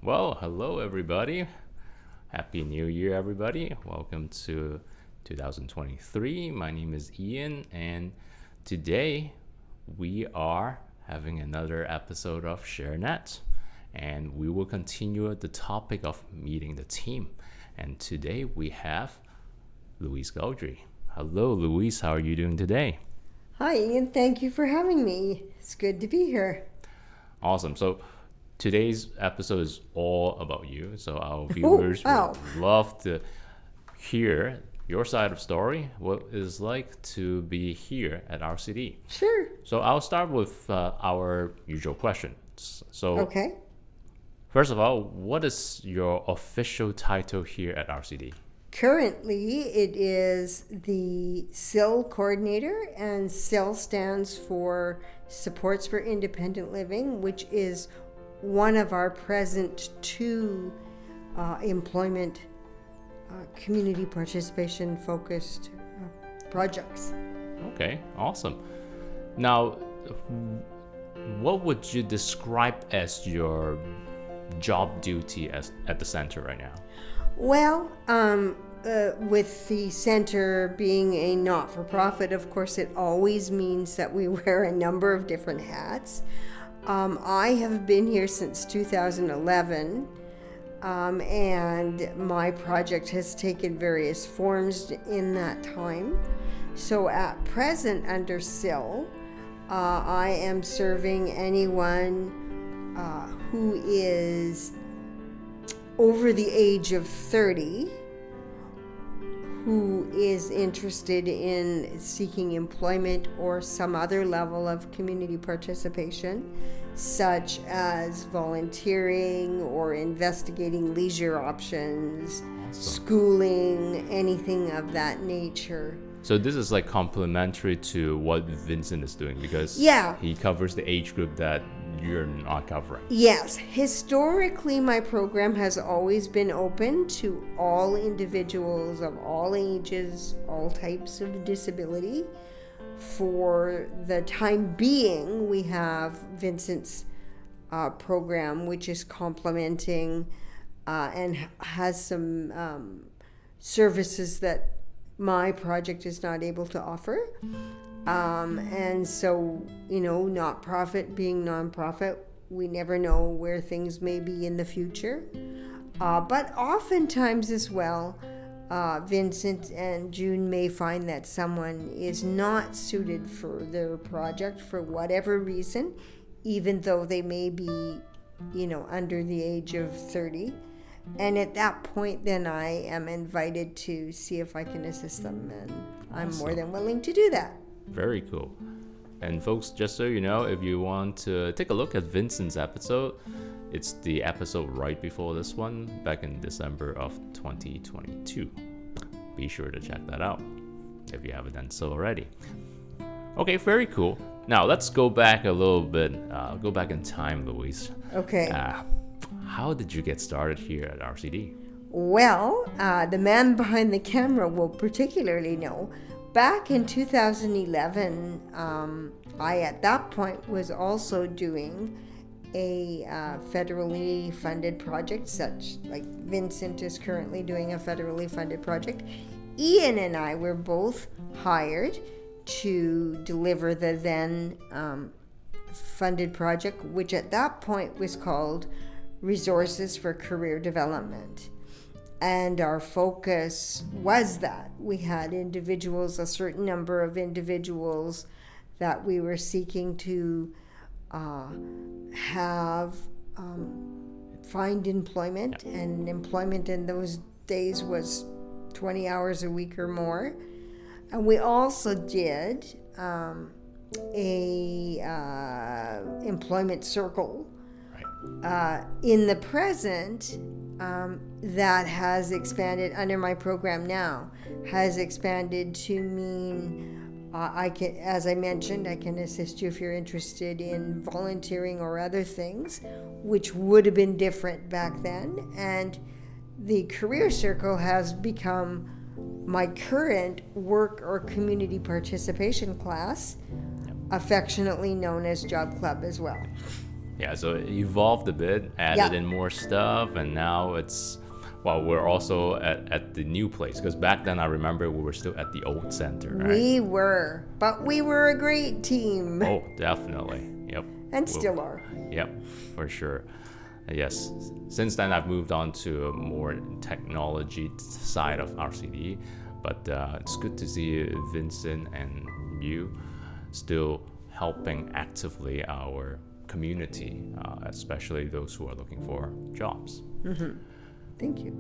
Well, hello everybody. Happy New Year, everybody. Welcome to 2023. My name is Ian, and today we are having another episode of ShareNet, and we will continue the topic of meeting the team. And today we have Louise Gaudry. Hello, Louise. How are you doing today? Hi, Ian. Thank you for having me. It's good to be here. Awesome. So today's episode is all about you. So our viewers would love to hear your side of story, what it's like to be here at RCD. Sure. So I'll start with our usual questions. So Okay. first of all, what is your official title here at RCD? Currently, it is the SIL coordinator, and SIL stands for Supports for Independent Living, which is one of our present two employment community participation focused projects. Okay, awesome. Now, what would you describe as your job duty at the center right now? Well, with the center being a not-for-profit, of course, it always means that we wear a number of different hats. I have been here since 2011, and my project has taken various forms in that time. So at present, under SIL, I am serving anyone who is over the age of 30 who is interested in seeking employment or some other level of community participation, such as volunteering or investigating leisure options, schooling, anything of that nature. So this is like complementary to what Vincent is doing because he covers the age group that you're not covering. Yes. Historically, my program has always been open to all individuals of all ages, all types of disability. For the time being, we have Vincent's program, which is complementing and has some services that my project is not able to offer. And so, not-profit being non-profit, we never know where things may be in the future. But oftentimes as well, Vincent and June may find that someone is not suited for their project for whatever reason, even though they may be, under the age of 30. And at that point, then I am invited to see if I can assist them, and I'm more than willing to do that. Very cool. And folks, just so you know, if you want to take a look at Vincent's episode, it's the episode right before this one, back in December of 2022. Be sure to check that out if you haven't done so already. Okay, very cool. Now, let's go back a little bit, go back in time, Louise. Okay. How did you get started here at RCD? Well, the man behind the camera will particularly know. Back in 2011, I at that point was also doing a federally funded project, such like Vincent is currently doing a federally funded project. Ian and I were both hired to deliver the then funded project, which at that point was called Resources for Career Development. And our focus was that we had individuals, a certain number of individuals that we were seeking to find employment. And employment in those days was 20 hours a week or more. And we also did a employment circle. In the present, that has expanded under my program now, has expanded to mean I can, as I mentioned, I can assist you if you're interested in volunteering or other things, which would have been different back then. And the career circle has become my current work or community participation class, affectionately known as Job Club as well. Yeah, so it evolved a bit, added in more stuff, and now it's, well, we're also at the new place, because back then I remember we were still at the old center, right? We were, but we were a great team. Oh, definitely. Yep. And still are. Yep, for sure. Yes. Since then, I've moved on to a more technology side of RCD, but it's good to see Vincent and you still helping actively our community, especially those who are looking for jobs. Mm-hmm. Thank you.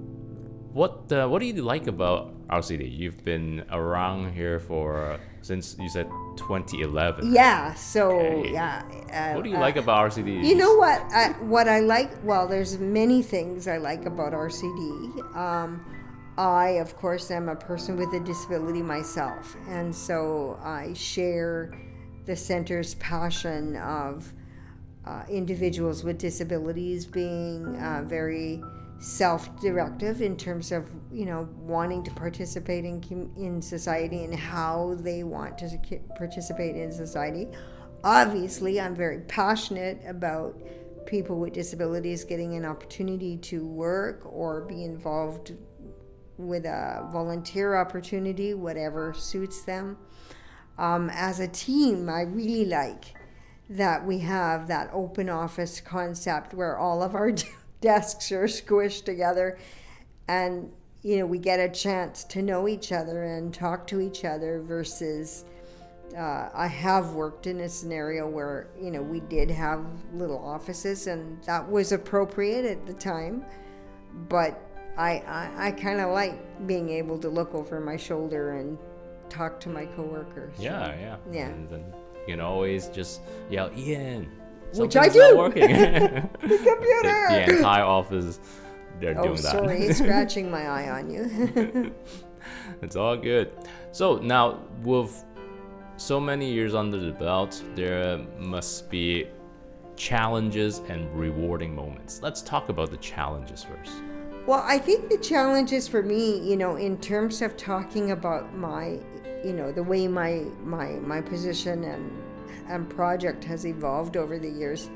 What do you like about RCD? You've been around here since you said 2011. Yeah. So Okay. yeah. What do you like about RCD? You know what? What I like. Well, there's many things I like about RCD. I, of course, am a person with a disability myself, and so I share the center's passion of individuals with disabilities being very self-directive in terms of, you know, wanting to participate in society and how they want to participate in society. Obviously, I'm very passionate about people with disabilities getting an opportunity to work or be involved with a volunteer opportunity, whatever suits them. As a team, I really like that we have that open office concept where all of our desks are squished together, and you know, we get a chance to know each other and talk to each other versus I have worked in a scenario where, you know, we did have little offices, and that was appropriate at the time, but I kind of like being able to look over my shoulder and talk to my coworkers. Yeah. And then you can always just yell, Ian. Which I Something's do. not working. The computer. The entire office, they're doing that. Oh, sorry, scratching my eye on you. It's all good. So now, with so many years under the belt, there must be challenges and rewarding moments. Let's talk about the challenges first. Well, I think the challenges for me, you know, in terms of talking about my, you know, the way my position and project has evolved over the years.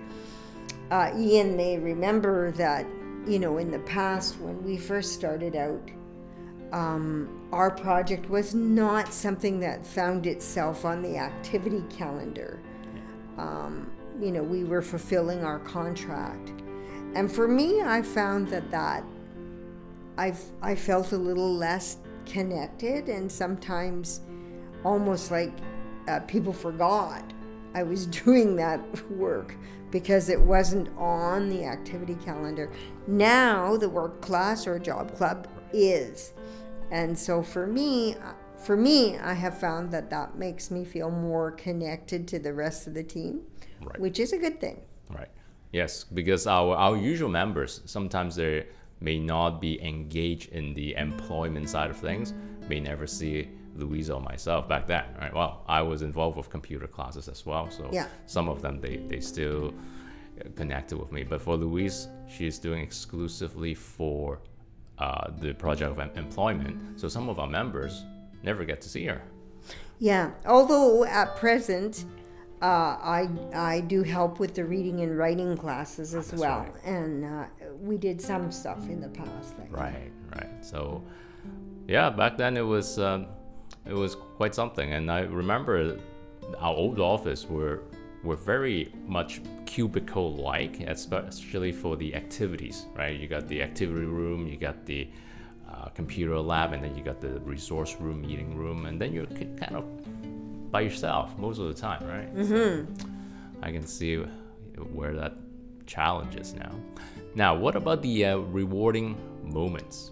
Ian may remember that, you know, in the past when we first started out, our project was not something that found itself on the activity calendar. You know, we were fulfilling our contract. And for me, I found that I felt a little less connected, and sometimes almost like people forgot I was doing that work because it wasn't on the activity calendar. Now the work class or job club is. And so for me, I have found that makes me feel more connected to the rest of the team, right, which is a good thing. Right. Yes, because our usual members, sometimes they may not be engaged in the employment side of things, may never see Louise or myself back then, right? Well, I was involved with computer classes as well, so some of them, they still connected with me. But for Louise, she's doing exclusively for the project of employment, so some of our members never get to see her. Yeah, although at present, I do help with the reading and writing classes as well, right. And we did some stuff in the past. Right. So, yeah, back then it was quite something, and I remember our old office were very much cubicle-like, especially for the activities, right? You got the activity room, you got the computer lab, and then you got the resource room, meeting room, and then you're kind of by yourself most of the time, right? Mm-hmm. So I can see where that challenge is now. Now, what about the rewarding moments?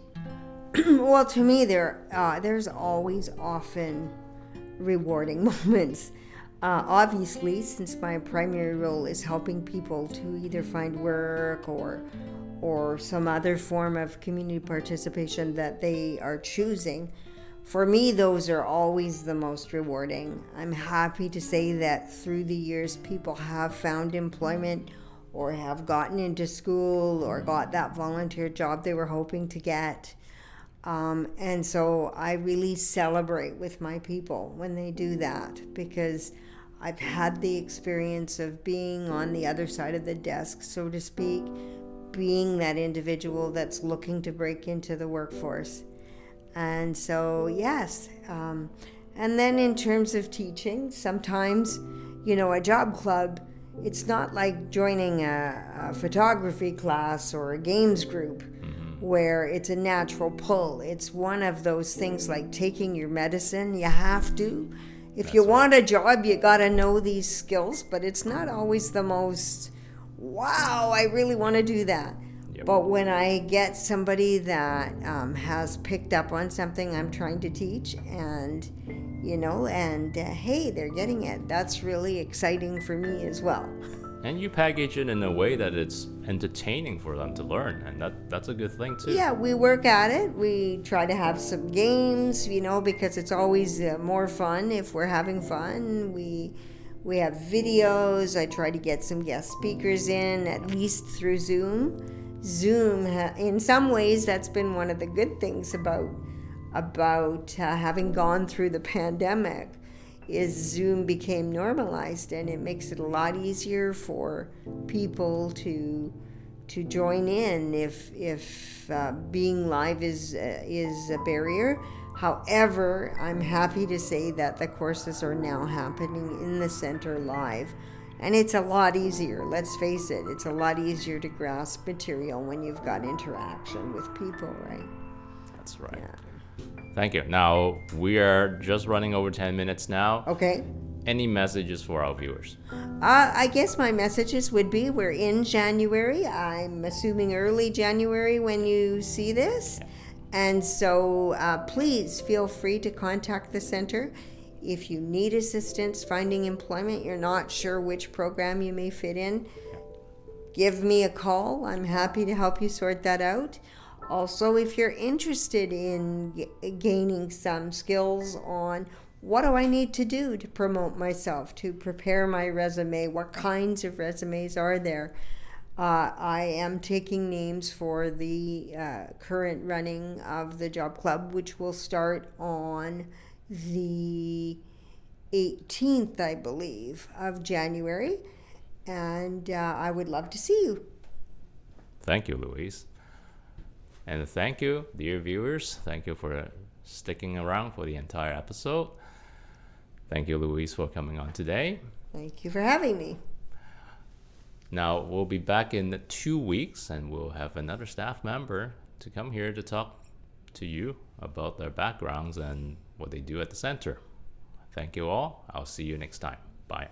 Well, to me, there's always often rewarding moments. Obviously, since my primary role is helping people to either find work or some other form of community participation that they are choosing, for me, those are always the most rewarding. I'm happy to say that through the years, people have found employment or have gotten into school or got that volunteer job they were hoping to get. And so I really celebrate with my people when they do that, because I've had the experience of being on the other side of the desk, so to speak, being that individual that's looking to break into the workforce. And so, yes. And then in terms of teaching, sometimes, a job club, it's not like joining a photography class or a games group where it's a natural pull. It's one of those things like taking your medicine. You have to. If you want a job, you got to know these skills, but it's not always the most, wow, I really want to do that. Yep. But when I get somebody that has picked up on something I'm trying to teach and, hey, they're getting it, that's really exciting for me as well. And you package it in a way that it's entertaining for them to learn, and that's a good thing too. Yeah, we work at it. We try to have some games, because it's always more fun if we're having fun. We have videos. I try to get some guest speakers in, at least through Zoom. In some ways, that's been one of the good things about having gone through the pandemic, is Zoom became normalized, and it makes it a lot easier for people to join in if being live is a barrier. However, I'm happy to say that the courses are now happening in the center live, and it's a lot easier. Let's face it, it's a lot easier to grasp material when you've got interaction with people, right? That's right. Yeah. Thank you. Now, we are just running over 10 minutes now. Okay. Any messages for our viewers? I guess my messages would be, we're in January. I'm assuming early January when you see this. Yeah. And so please feel free to contact the center. If you need assistance finding employment, you're not sure which program you may fit in, give me a call. I'm happy to help you sort that out. Also, if you're interested in gaining some skills on what do I need to do to promote myself, to prepare my resume, what kinds of resumes are there, I am taking names for the current running of the job club, which will start on the 18th, I believe, of January. And I would love to see you. Thank you, Louise. And thank you, dear viewers. Thank you for sticking around for the entire episode. Thank you, Louise, for coming on today. Thank you for having me. Now, we'll be back in 2 weeks, and we'll have another staff member to come here to talk to you about their backgrounds and what they do at the center. Thank you all. I'll see you next time. Bye.